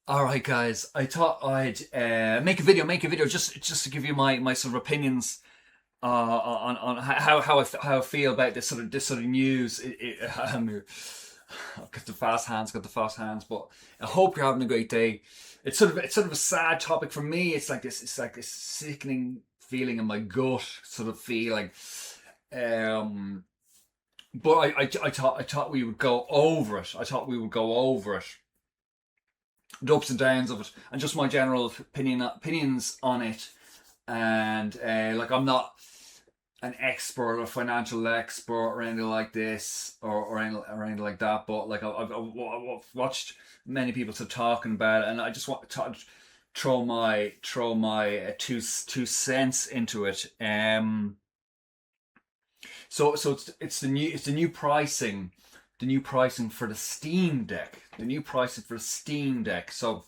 All right, guys. I thought I'd make a video just to give you my sort of opinions on how I feel about this sort of news. I've got the fast hands, but I hope you're having a great day. It's sort of a sad topic for me. It's like this sickening feeling in my gut, sort of feeling. Um, but I thought we would go over it. I thought we would go over it, the ups and downs of it, and just my general opinions on it. And like, I'm not an expert or financial expert or anything like this, or anything like that. But like, I've watched many people sort of talking about it, and I just want to throw my two cents into it. So it's the new pricing, for the Steam Deck. The new pricing for the Steam Deck. So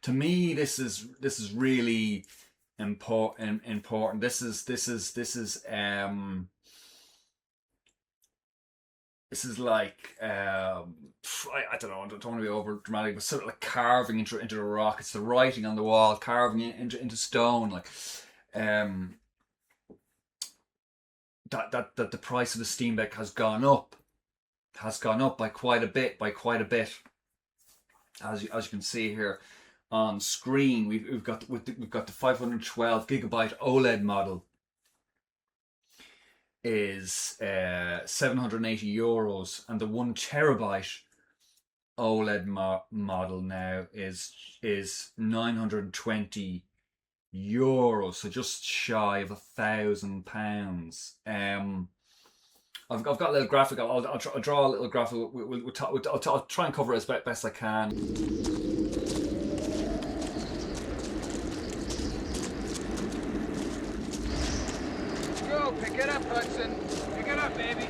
to me, this is really important. This is like, I don't know. I don't want to be over dramatic, but sort of like carving into the rock. It's the writing on the wall, carving it into stone. Like, um, that the price of the Steam Deck has gone up by quite a bit. As you can see here on screen, we've got the 512 gigabyte OLED model is €780, and the 1 terabyte OLED model now is €920, so just shy of £1,000. I've got a little graphic. I'll draw a little graphic. I'll try and cover it as best I can. Go, pick it up, Hudson. Pick it up, baby.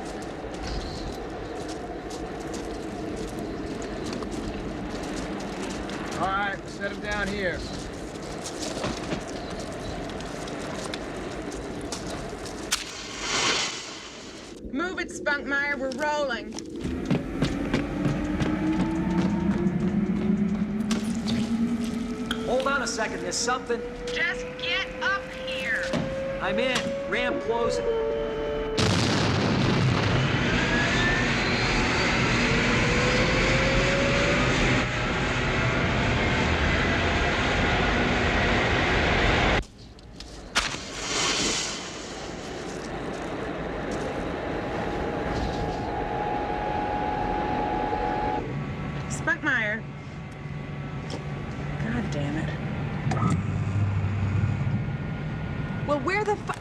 All right, set him down here. Move it, Spunkmeyer, we're rolling. Hold on a second, there's something. Just get up here. I'm in. Ramp closing. Spunkmeyer. God damn it. Well, where the fuck?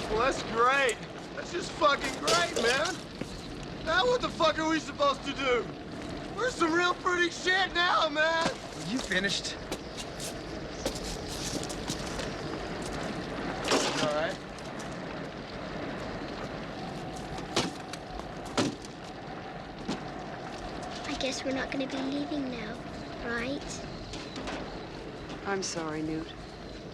Well, that's great. That's just fucking great, man. Now what the fuck are we supposed to do? We're some real pretty shit now, man. You finished? All right. I guess we're not going to be leaving now, right? I'm sorry, Newt.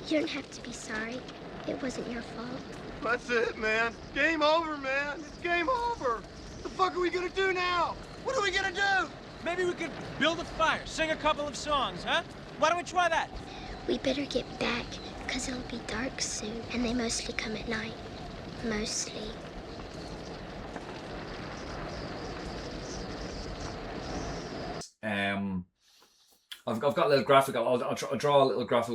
You don't have to be sorry. It wasn't your fault. That's it, man. Game over, man. It's game over. What the fuck are we gonna do now? What are we gonna do? Maybe we could build a fire, sing a couple of songs, huh? Why don't we try that? We better get back, because it'll be dark soon, and they mostly come at night. Mostly. I've got a little graphic. I'll draw a little graphic.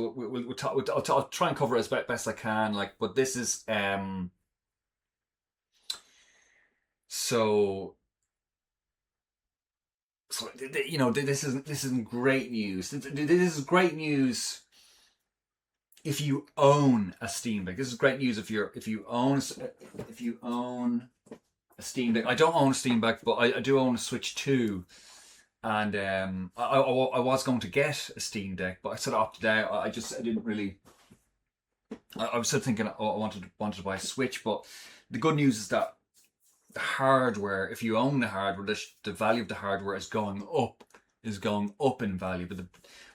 I'll try and cover it as best I can. Like, but this is so you know, this isn't great news. This is great news if you own a Steam Deck. This is great news if you own a Steam Deck. I don't own a Steam Deck, but I do own a Switch 2. And I was going to get a Steam Deck, but I sort of opted out. I didn't really. I was sort of thinking, oh, I wanted to buy a Switch, but the good news is that the hardware, if you own the hardware, the value of the hardware is going up in value. But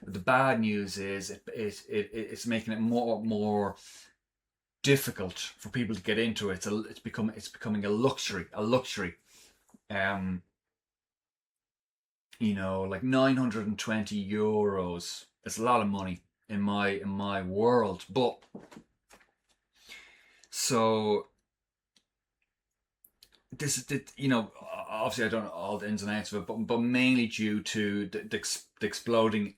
the bad news is it's making it more difficult for people to get into it. It's becoming a luxury. You know, like €920. It's a lot of money in my world. But so this is, you know, obviously I don't know all the ins and outs of it, but mainly due to the exploding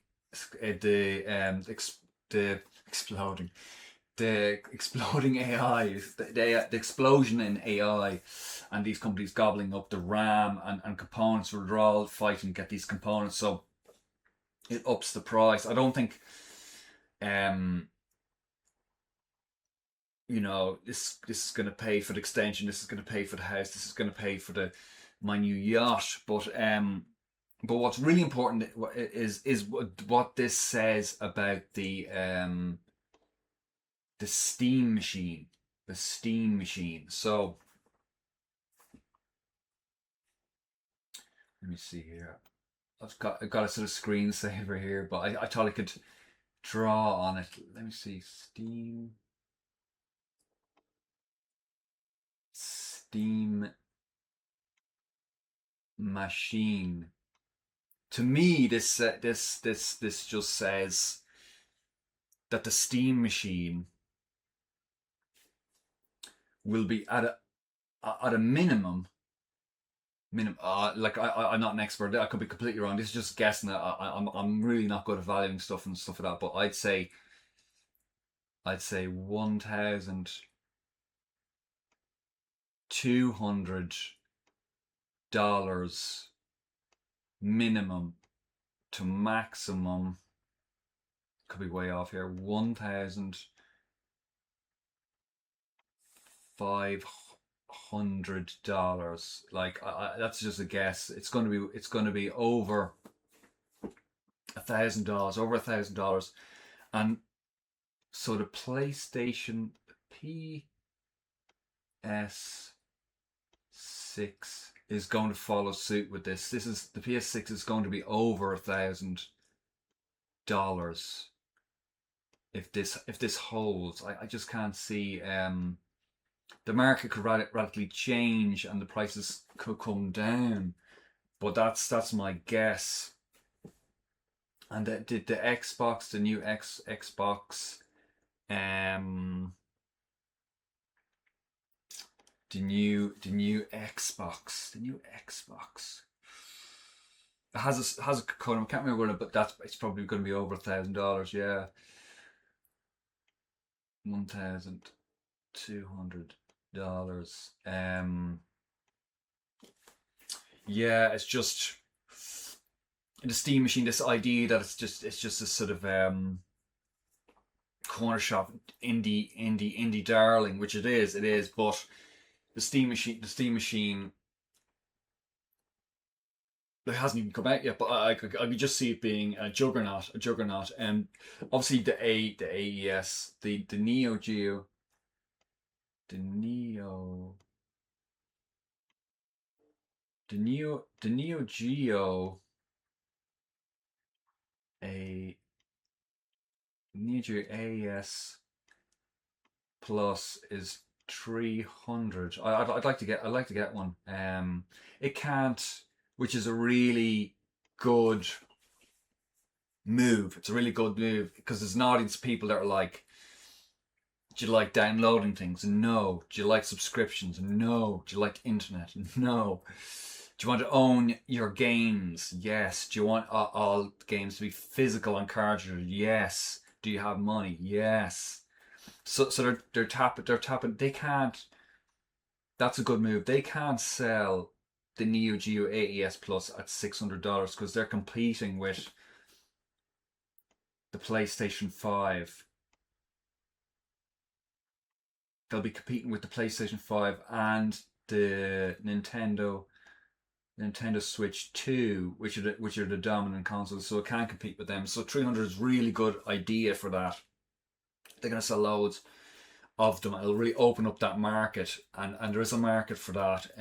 AI, the explosion in AI, and these companies gobbling up the RAM and components. We're all fighting to get these components, so it ups the price. I don't think, you know, this is going to pay for the extension. This is going to pay for the house. This is going to pay for my new yacht. But what's really important is what this says about the Steam machine. The Steam machine. So let me see here. I've got a sort of screensaver here, but I thought I could draw on it. Let me see. Steam machine. To me, this just says that the Steam machine will be at a minimum. Like I'm not an expert. I could be completely wrong. This is just guessing. I'm really not good at valuing stuff and stuff like that. But I'd say $1,200 minimum to maximum. Could be way off here. $1,500. Like that's just a guess. It's going to be over $1,000, over $1,000, and so the PlayStation PS6 is going to follow suit with this. The PS6 is going to be over $1,000 if this holds. I just can't see. The market could radically change and the prices could come down, but that's my guess. And the Xbox, the new Xbox, the new Xbox, it has a code. I can't remember what, but it's probably going to be over $1,000. Yeah, $1,200. Yeah, it's just the Steam machine. This idea that it's just a sort of corner shop indie darling, which it is, but the Steam machine. It hasn't even come out yet, but I could just see it being a juggernaut. And obviously the AES, the Neo Geo. The Neo Geo, a Neo Geo AES Plus is 300. I'd like to get one. It can't, which is a really good move. It's a really good move because there's an audience of people that are like, do you like downloading things? No. Do you like subscriptions? No. Do you like internet? No. Do you want to own your games? Yes. Do you want all games to be physical on cartridge? Yes. Do you have money? Yes. So they're tapping. They can't. That's a good move. They can't sell the Neo Geo AES Plus at $600 because they're competing with the PlayStation 5. They'll be competing with the PlayStation 5 and the Nintendo Switch 2, which are the dominant consoles, so it can't compete with them. So 300 is really good idea for that. They're going to sell loads of them. It'll really open up that market, and there is a market for that.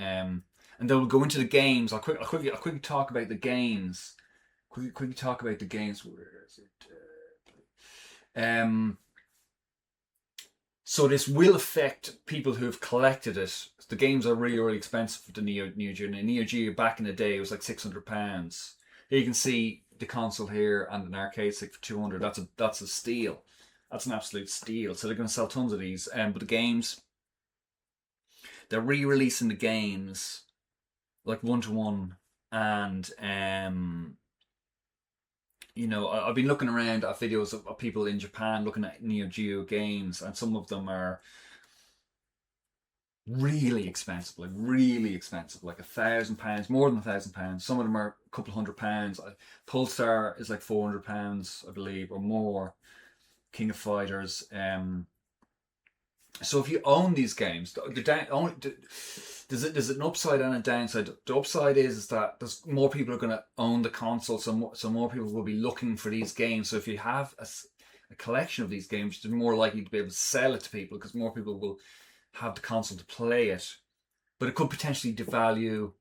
And they'll go into the games. I'll quickly talk about the games. Quickly talk about the games. Where is it? So this will affect people who have collected it. The games are really, really expensive for the Neo Geo. The Neo Geo back in the day was like £600. Here you can see the console here and an arcade stick for 200. That's a steal. That's an absolute steal. So they're going to sell tons of these. But the games, they're re-releasing the games like 1-to-1, and you know, I've been looking around at videos of people in Japan looking at Neo Geo games, and some of them are really expensive, like £1,000, more than £1,000. Some of them are a couple £100. Polestar is like £400, I believe, or more. King of Fighters. So if you own these games, there's an upside and a downside. The upside is that there's more people are going to own the console, so more people will be looking for these games. So if you have a collection of these games, you're more likely to be able to sell it to people because more people will have the console to play it. But it could potentially devalue,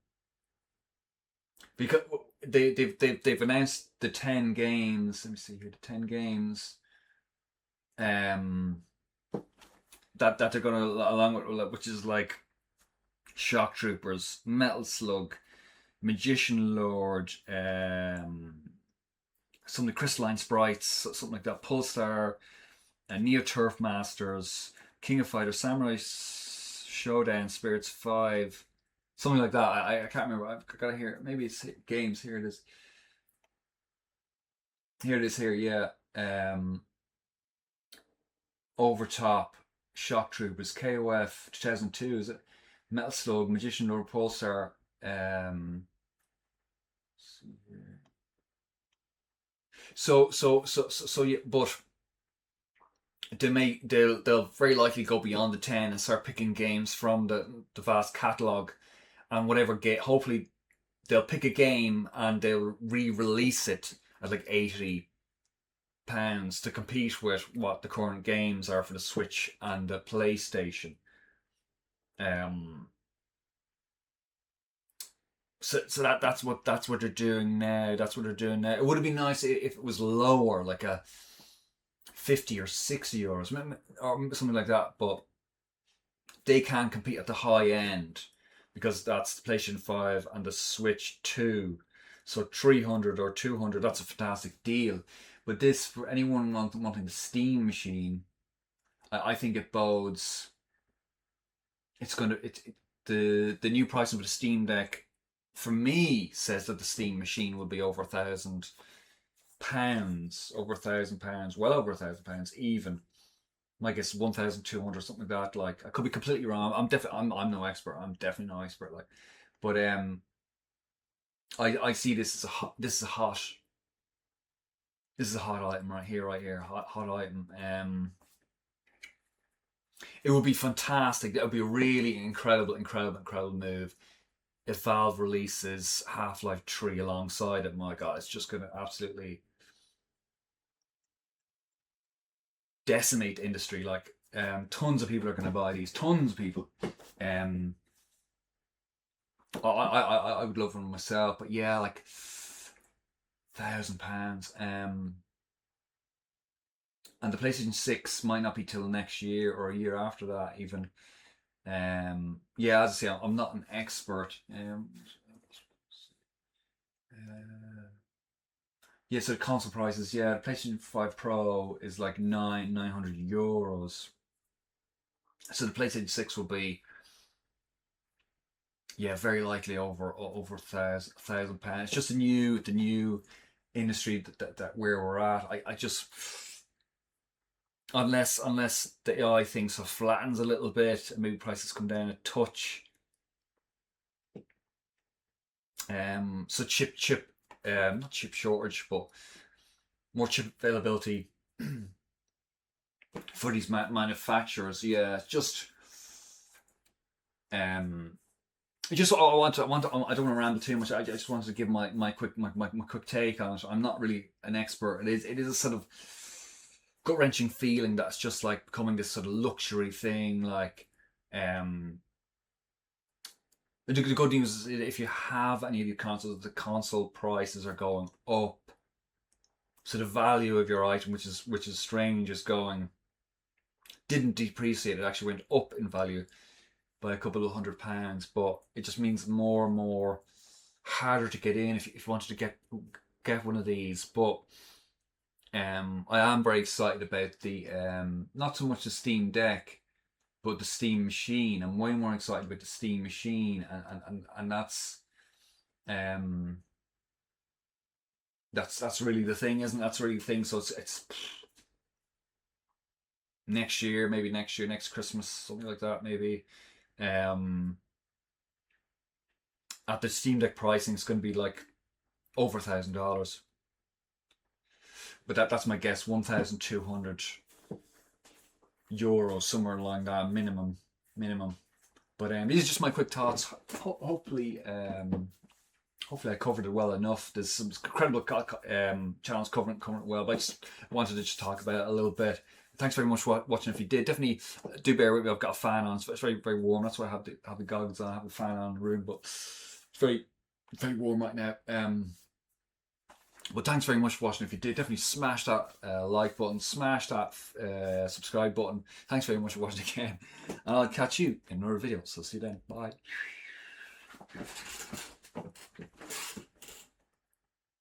because they've announced the 10 games. Let me see here, the 10 games. That they're going to along with, which is like Shock Troopers, Metal Slug, Magician Lord, some of the Crystalline Sprites, something like that, Polestar, Neo Turf Masters, King of Fighters, Samurai Showdown, Spirits 5, something like that. I can't remember. I've got to hear. Maybe it's games. Here it is. Yeah. Overtop, Shock Troopers, KOF 2002, is it? Metal Slug, Magician Lord, Polestar. So yeah, but they'll very likely go beyond the 10 and start picking games from the vast catalogue, and whatever game. Hopefully, they'll pick a game and they'll re-release it at like £80 to compete with what the current games are for the Switch and the PlayStation. So that's what they're doing now. It would have been nice if it was lower, like a 50 or 60 euros, or something like that. But they can compete at the high end because that's the PlayStation 5 and the Switch 2. So 300 or 200, that's a fantastic deal. But this, for anyone wanting the Steam machine, I think it bodes. The new pricing for the Steam Deck, for me, says that the Steam machine will be over £1,000, over £1,000, well over £1,000 even. I guess 1,200, something like that. Like, I could be completely wrong. I'm no expert. I'm definitely no expert. Like, but I see this as a hot item right here, hot item. It would be fantastic. That would be a really incredible move if Valve releases Half-Life 3 alongside it. My God, it's just going to absolutely decimate the industry. Like, tons of people are going to buy these. Tons of people. I would love one myself, but yeah, like £1,000. And the PlayStation 6 might not be till next year or a year after that even. Yeah, as I say, I'm not an expert. Yeah, so the console prices, yeah, the PlayStation 5 Pro is like €900. So the PlayStation 6 will be yeah, very likely over £1,000. It's just the new industry that where we're at. I just, unless the AI thing sort of flattens a little bit and maybe prices come down a touch. So not chip shortage, but more chip availability for these manufacturers. Yeah, just I don't want to ramble too much. I just wanted to give my quick take on it. I'm not really an expert. It is a sort of gut wrenching feeling that's just like becoming this sort of luxury thing. Like, the good news is if you have any of your consoles, the console prices are going up. So the value of your item, which is strange, is didn't depreciate. It actually went up in value by a couple of £100, but it just means more and more harder to get in if you wanted to get one of these. But I am very excited about the not so much the Steam Deck, but the Steam Machine. I'm way more excited about the Steam Machine, and that's really the thing, isn't it? That's really the thing. So it's next year, next Christmas, something like that, maybe. At the Steam Deck pricing, it's going to be like over $1,000. But that's my guess, €1,200, somewhere along that minimum. But these are just my quick thoughts. Hopefully I covered it well enough. There's some incredible channels covering it well, but I just wanted to just talk about it a little bit. Thanks very much for watching. If you did, definitely do bear with me. I've got a fan on, so it's very, very warm. That's why I have the goggles on. I have a fan on in the room, but it's very, very warm right now. But thanks very much for watching. If you did, definitely smash that like button, smash that subscribe button. Thanks very much for watching again, and I'll catch you in another video. So see you then. Bye.